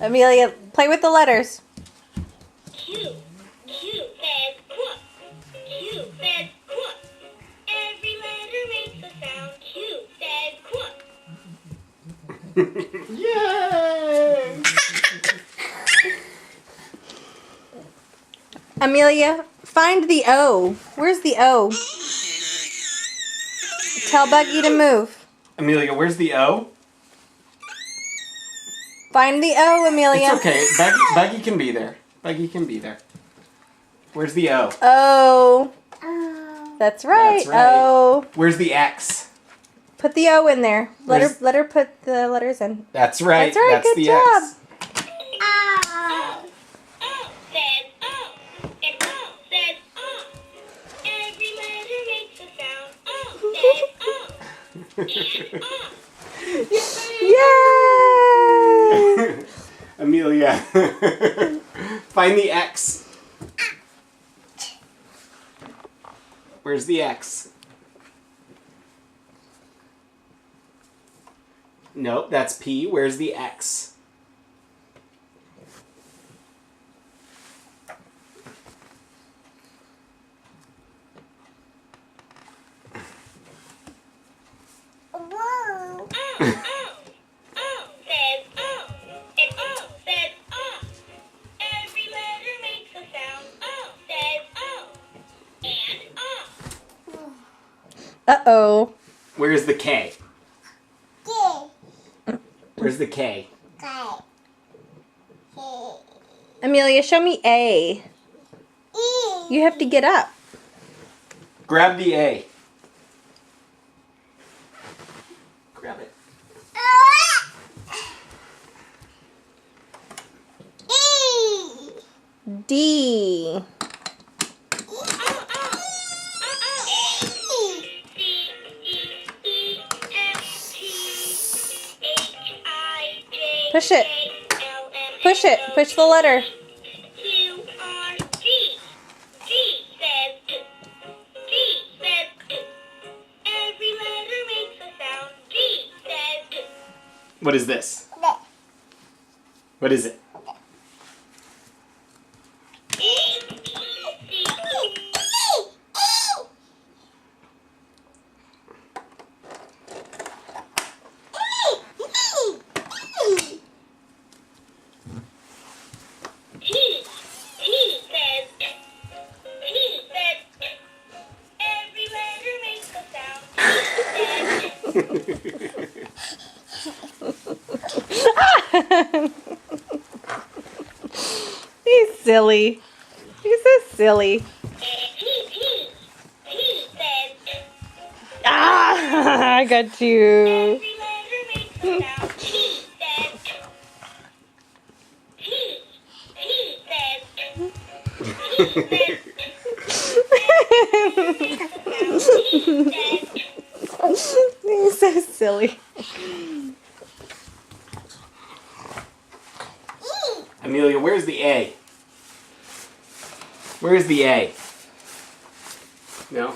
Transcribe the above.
Amelia, play with the letters. Q. Q says quote. Q says quote. Every letter makes a sound. Q says quote. Yay! Amelia, find the O. Where's the O? Tell Buggy to move. Amelia, where's the O? Find the O, Amelia. It's okay. Buggy can be there. Buggy can be there. Where's the O? O. That's right. That's right. O. Where's the X? Put the O in there. Where's- Let her put the letters in. That's right. That's right. That's Good the job. X. O. O says O. And O says O. Every letter makes a sound. O says O. And O. Yay! Amelia, find the X. Where's the X? Nope, that's P. Where's the X? O. O says O. And O says O. Every letter makes a sound. O says O. And O. Uh-oh. Where's the K? Where's the K? Amelia, show me A. You have to get up. Grab the A. Grab it. D. Push it. Push it. Push the letter. Every letter makes a sound. G says What is this? What is it? He's silly. He's so silly. Ah, I got you. He's so silly. Amelia, where's the A? Where's the A? No?